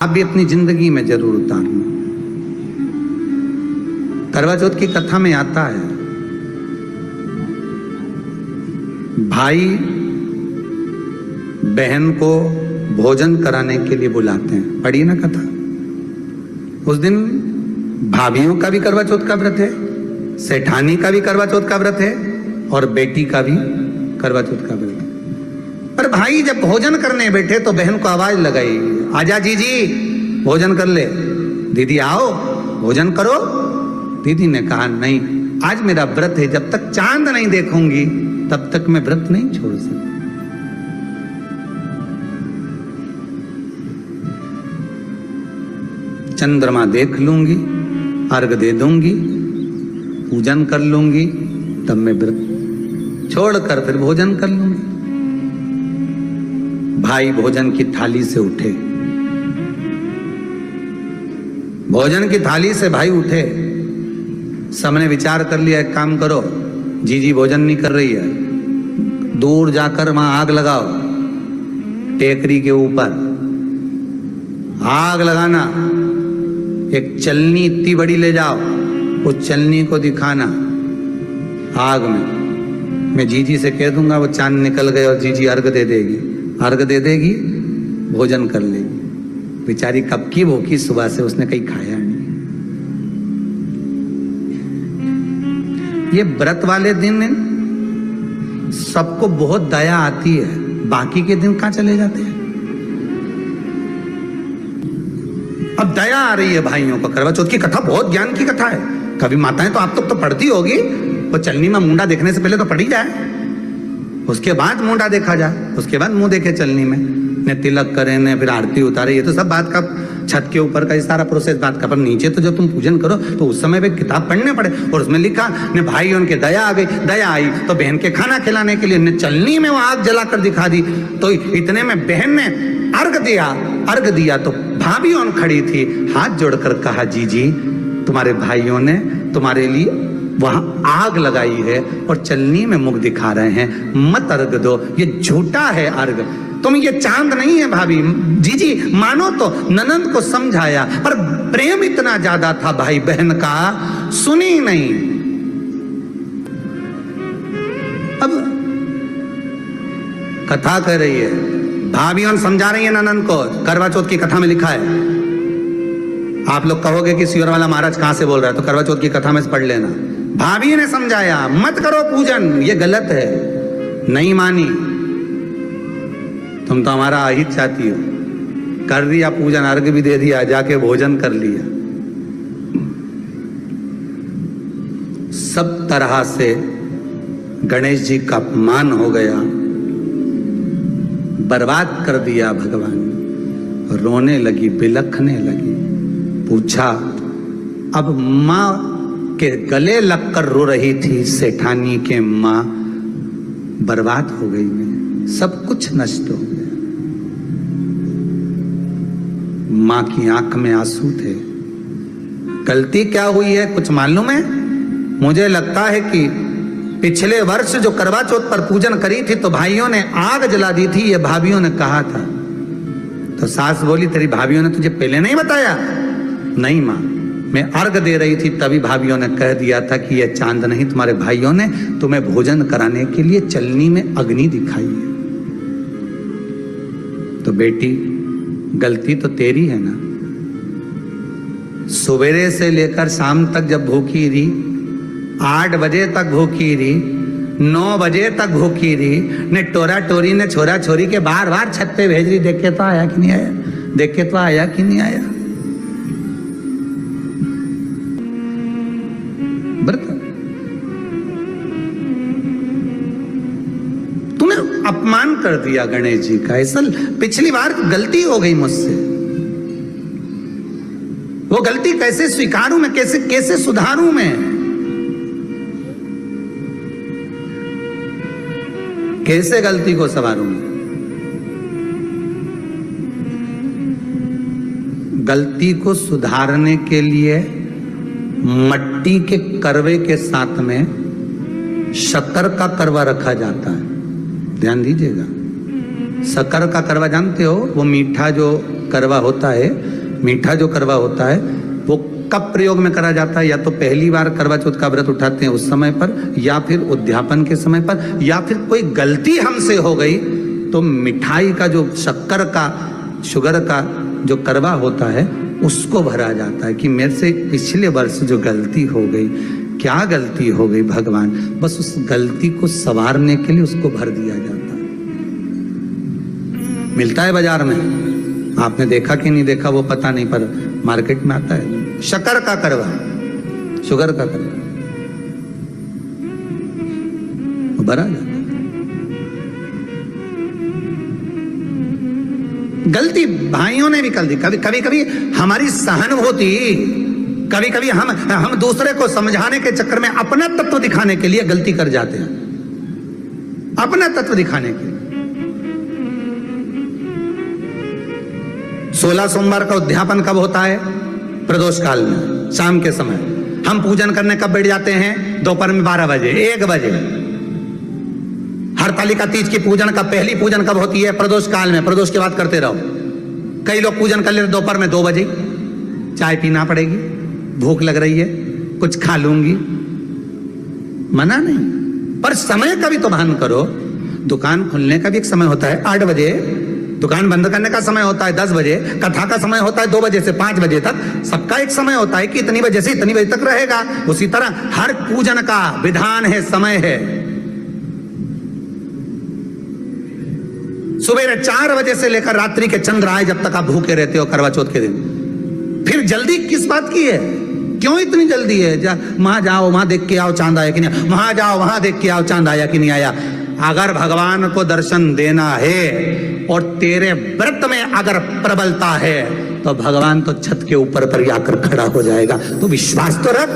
आप भी अपनी जिंदगी में जरूर उतारना। करवा चौथ की कथा में आता है, भाई बहन को भोजन कराने के लिए बुलाते हैं। पढ़ी ना कथा? उस दिन भाभियों का भी करवा चौथ का व्रत है, सेठानी का भी करवा चौथ का व्रत है और बेटी का भी करवा चौथ का व्रत है। पर भाई जब भोजन करने बैठे तो बहन को आवाज लगाई, आजा जीजी भोजन कर ले। दीदी आओ भोजन करो। दीदी ने कहा नहीं, आज मेरा व्रत है, जब तक चांद नहीं देखूंगी तब तक मैं व्रत नहीं छोड़ सकती। चंद्रमा देख लूंगी, अर्घ दे दूंगी, पूजन कर लूंगी, तब मैं व्रत छोड़कर फिर भोजन कर लूंगी। भाई भोजन की थाली से उठे, भोजन की थाली से भाई उठे। सबने विचार कर लिया, एक काम करो, जीजी भोजन नहीं कर रही है, दूर जाकर वहां आग लगाओ, टेकरी के ऊपर आग लगाना, एक चलनी इतनी बड़ी ले जाओ, उस चलनी को दिखाना आग में। मैं जीजी से कह दूंगा, वो चांद निकल गए और जीजी अर्घ दे देगी, अर्घ दे देगी, भोजन कर लेगी। बेचारी कब की भूखी, सुबह से उसने कहीं खाया नहीं। ये व्रत वाले दिन सबको बहुत दया आती है, बाकी के दिन कहां चले जाते हैं। अब दया आ रही है भाइयों को। करवा चौथ की कथा बहुत ज्ञान की कथा है। कभी माताएं तो आप तो पढ़ती होगी, वो चलनी में मुंडा देखने से पहले तो पढ़ी जाए, उसके बाद मुंडा देखा जाए, उसके बाद मुंह देखे चलनी में, ने तिलक करे, ने फिर आरती उतारे। ये तो सब बात का छत के ऊपर का ये सारा प्रोसेस बात का। पर नीचे तो जब तुम पूजन करो तो उस समय पे किताब पढ़ने पड़े, और उसमें लिखा ने भाई उनके दया आ गई, दया आई तो बहन के खाना खिलाने के लिए ने चलनी में वो आग जलाकर दिखा दी। तो इतने में बहन ने अर्घ दिया तो भाभी उन खड़ी थी, हाथ जोड़कर कहा, जीजी तुम्हारे भाइयों ने तुम्हारे लिए वहां आग लगाई है और चलनी में मुख दिखा रहे हैं, मत अर्घ दो, ये झूठा है अर्घ, तुम ये चांद नहीं है भाभी। जीजी मानो तो ननंद को समझाया, पर प्रेम इतना ज्यादा था भाई बहन का, सुनी नहीं। अब कथा कह रही है, भाभियों समझा रही है ननंद को, करवा चौथ की कथा में लिखा है। आप लोग कहोगे कि सियोर वाला महाराज कहां से बोल रहा है, तो करवा चौथ की कथा में पढ़ लेना। भाभी ने समझाया, मत करो पूजन, ये गलत है। नहीं मानी, तुम तो हमारा आहित चाहती हो। कर दिया पूजन, अर्घ भी दे दिया, जाके भोजन कर लिया। सब तरह से गणेश जी का अपमान हो गया, बर्बाद कर दिया भगवान। रोने लगी, बिलखने लगी। पूछा, अब माँ के गले लगकर रो रही थी सेठानी के माँ, बर्बाद हो गई मैं, सब कुछ नष्ट हो गया। माँ की आंख में आंसू थे। गलती क्या हुई है कुछ मालूम है? मुझे लगता है कि पिछले वर्ष जो करवा चौथ पर पूजन करी थी तो भाइयों ने आग जला दी थी, ये भाभियों ने कहा था। तो सास बोली, तेरी भाभियों ने तुझे पहले नहीं बताया? नहीं माँ, मैं अर्घ दे रही थी तभी भाभियों ने कह दिया था कि यह चांद नहीं, तुम्हारे भाइयों ने तुम्हें भोजन कराने के लिए चलनी में अग्नि दिखाई है। तो बेटी गलती तो तेरी है ना। सवेरे से लेकर शाम तक जब भूखी रही, 8 बजे तक भूखी रही, 9 बजे तक भूखी रही, ने टोरा टोरी ने छोरा छोरी के बार बार छत पे भेज रही, देख के तो आया कि नहीं आया, देख के तो आया कि नहीं आया। तूने अपमान कर दिया गणेश जी का। ऐसा पिछली बार गलती हो गई मुझसे, वो गलती कैसे स्वीकारूं मैं, कैसे सुधारूं मैं, कैसे गलती को संवारूं मैं। गलती को सुधारने के लिए मट्टी के करवे के साथ में शक्कर का करवा रखा जाता है। ध्यान दीजिएगा, शक्कर का करवा जानते हो, वो मीठा जो करवा होता है मीठा जो करवा होता है वो कब प्रयोग में करा जाता है? या तो पहली बार करवा चौथ का व्रत उठाते हैं उस समय पर, या फिर उद्यापन के समय पर, या फिर कोई गलती हमसे हो गई तो मिठाई का जो शक्कर का, शुगर का जो करवा होता है उसको भरा जाता है कि मेरे से पिछले वर्ष जो गलती हो गई, क्या गलती हो गई भगवान, बस उस गलती को संवारने के लिए उसको भर दिया जाता है। मिलता है बाजार में, आपने देखा कि नहीं देखा वो पता नहीं, पर मार्केट में आता है शक्कर का करवा, शुगर का करवा भरा जाता है। गलती भाइयों ने भी कर दी, कभी कभी हमारी सहानुभूति, कभी कभी हम दूसरे को समझाने के चक्कर में अपना तत्व दिखाने के लिए गलती कर जाते हैं, अपना तत्व दिखाने के लिए। 16 सोमवार का उद्यापन कब होता है? प्रदोष काल में, शाम के समय। हम पूजन करने कब बैठ जाते हैं? दोपहर में 12 बजे, 1 बजे। हरतालिका तीज की पूजन का पहली पूजन कब होती है? प्रदोष काल में। प्रदोष के बाद करते रहो। कई लोग पूजन कर लेते दोपहर में 2 बजे। चाय पीना पड़ेगी, भूख लग रही है, कुछ खा लूंगी, मना नहीं, पर समय का भी तो भान करो। दुकान खुलने का भी एक समय होता है 8 बजे, दुकान बंद करने का समय होता है 10 बजे, कथा का समय होता है 2 बजे से 5 बजे तक। सबका एक समय होता है कि इतनी बजे से इतनी बजे तक रहेगा। उसी तरह हर पूजन का विधान है, समय है। सुबह 4 बजे से लेकर रात्रि के चंद्र आए जब तक आप भूखे रहते हो करवा चौथ के दिन। फिर जल्दी किस बात की है? क्यों इतनी जल्दी है? वहां जाओ, वहां देख के आओ चांद आया कि नहीं, वहां जाओ, वहां देख के आओ चांद आया कि नहीं आया। अगर भगवान को दर्शन देना है और तेरे व्रत में अगर प्रबलता है तो भगवान तो छत के ऊपर पर आकर खड़ा हो जाएगा। तो विश्वास तो रख।